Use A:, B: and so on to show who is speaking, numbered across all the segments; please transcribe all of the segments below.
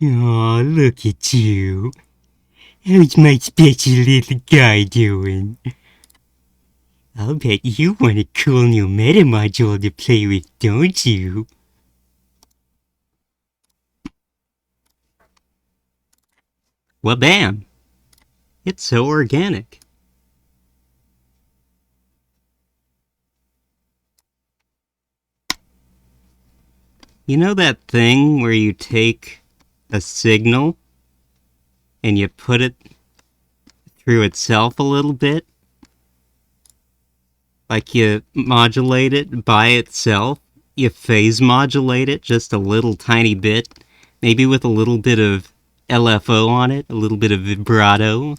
A: Aw, look at you. How's my special little guy doing? I'll bet you want a cool new MetaModule to play with, don't you? Well, bam! It's so organic. You know that thing where you take a signal and you put it through itself a little bit? Like you modulate it by itself? You phase modulate it just a little tiny bit? Maybe with a little bit of LFO on it, a little bit of vibrato?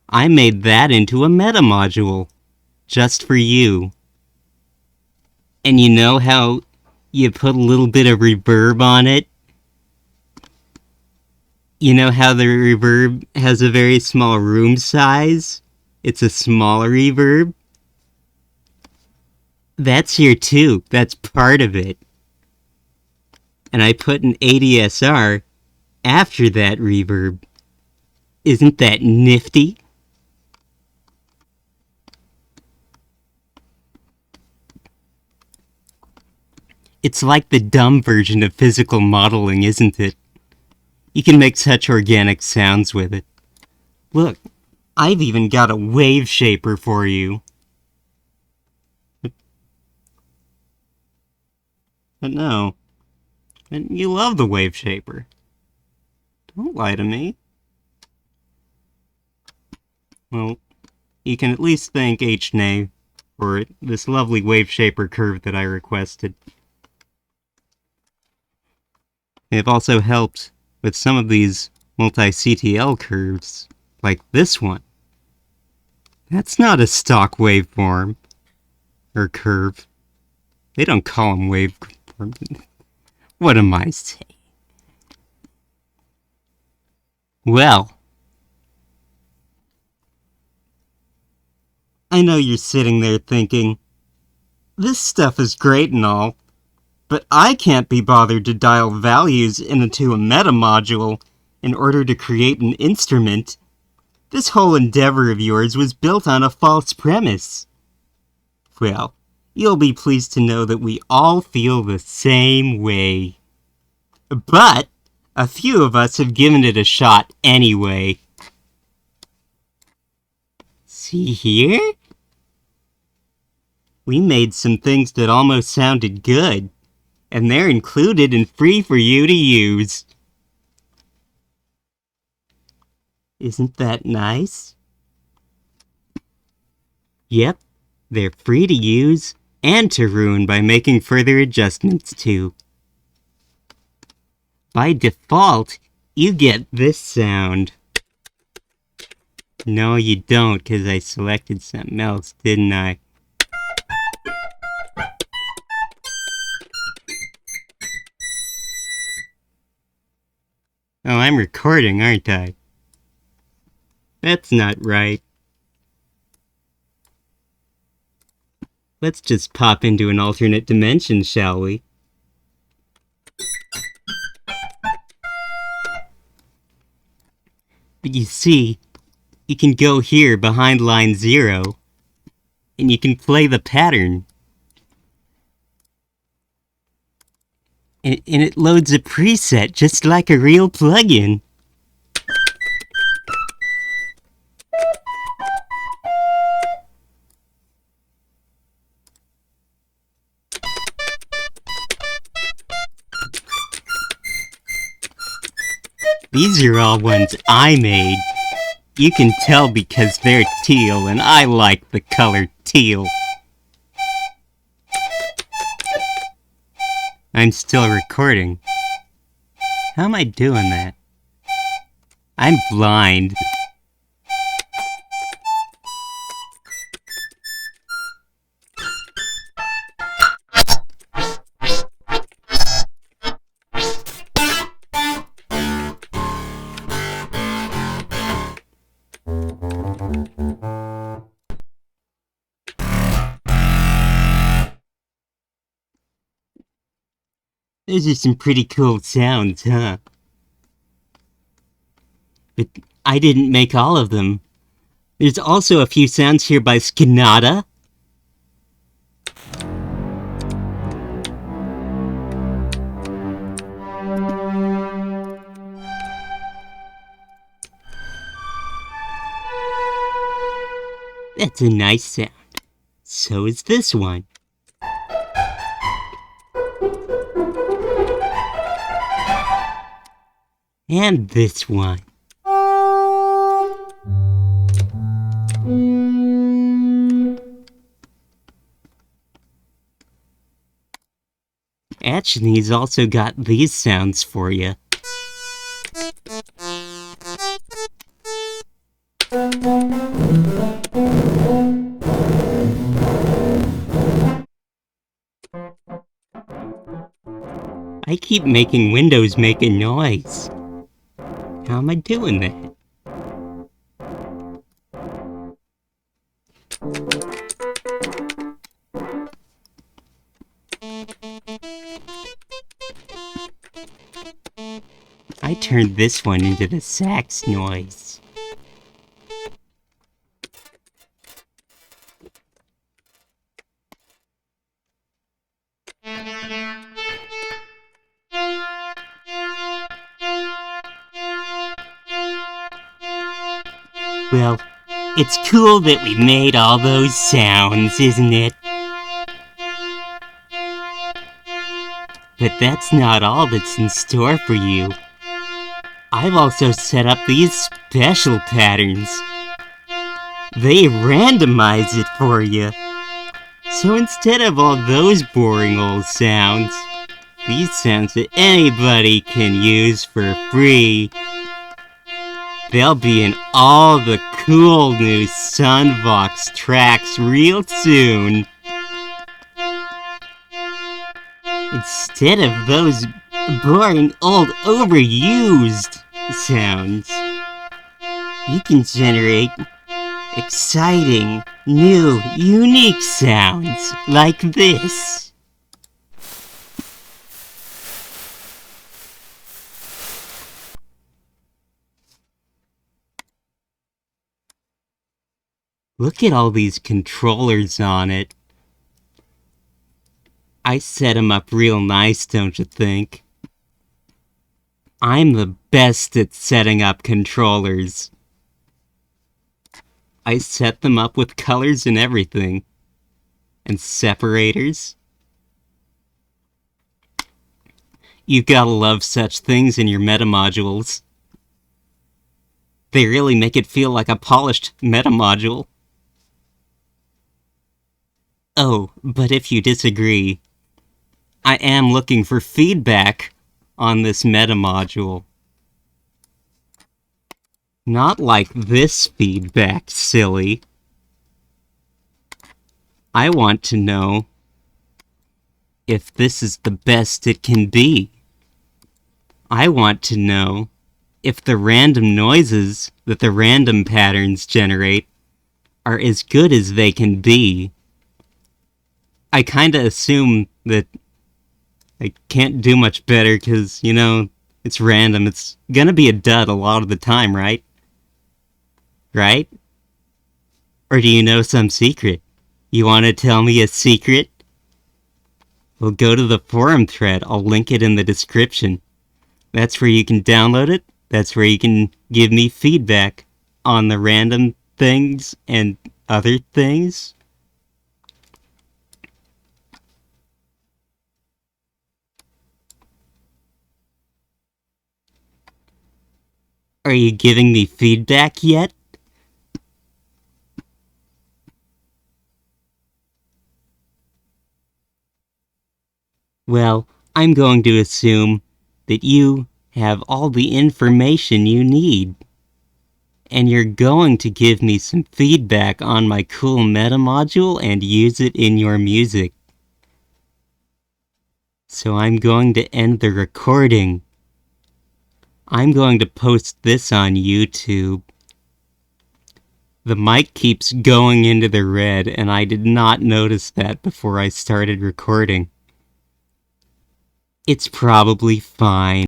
A: I made that into a MetaModule just for you. And you know how you put a little bit of reverb on it? You know how the reverb has a very small room size? It's a smaller reverb? That's here too. That's part of it. And I put an ADSR after that reverb. Isn't that nifty? It's like the dumb version of physical modeling, isn't it? You can make such organic sounds with it. Look, I've even got a wave shaper for you. But no. And you love the wave shaper. Don't lie to me. Well, you can at least thank HNA for this lovely wave shaper curve that I requested. They've also helped with some of these multi-CTL curves, like this one. That's not a stock waveform. Or curve. They don't call them waveforms. What am I saying? Well, I know you're sitting there thinking, this stuff is great and all, but I can't be bothered to dial values into a MetaModule in order to create an instrument. This whole endeavor of yours was built on a false premise. Well, you'll be pleased to know that we all feel the same way. But a few of us have given it a shot anyway. See here? We made some things that almost sounded good, and they're included and free for you to use. Isn't that nice? Yep, they're free to use and to ruin by making further adjustments to. By default, you get this sound. No, you don't, because I selected something else, didn't I? Oh, I'm recording, aren't I? That's not right. Let's just pop into an alternate dimension, shall we? But you see, you can go here behind line 0, and you can play the pattern. And it loads a preset just like a real plugin. These are all ones I made. You can tell because they're teal, and I like the color teal. I'm still recording. How am I doing that? I'm blind. Those are some pretty cool sounds, huh? But I didn't make all of them. There's also a few sounds here by Skinada. That's a nice sound. So is this one. And this one. Actually, he's also got these sounds for you. I keep making windows make a noise. How am I doing that? I turned this one into the sax noise. Well, it's cool that we made all those sounds, isn't it? But that's not all that's in store for you. I've also set up these special patterns. They randomize it for you. So instead of all those boring old sounds, these sounds that anybody can use for free, they'll be in all the cool new Sunvox tracks real soon. Instead of those boring old overused sounds, you can generate exciting, new, unique sounds like this. Look at all these controllers on it. I set them up real nice, don't you think? I'm the best at setting up controllers. I set them up with colors and everything. And separators. You gotta love such things in your MetaModules. They really make it feel like a polished MetaModule. Oh, but if you disagree, I am looking for feedback on this MetaModule. Not like this feedback, silly. I want to know if this is the best it can be. I want to know if the random noises that the random patterns generate are as good as they can be. I kinda assume that I can't do much better because, you know, it's random. It's gonna be a dud a lot of the time, right? Right? Or do you know some secret? You want to tell me a secret? Well, go to the forum thread. I'll link it in the description. That's where you can download it. That's where you can give me feedback on the random things and other things. Are you giving me feedback yet? Well, I'm going to assume that you have all the information you need. And you're going to give me some feedback on my cool MetaModule and use it in your music. So I'm going to end the recording. I'm going to post this on YouTube. The mic keeps going into the red, and I did not notice that before I started recording. It's probably fine.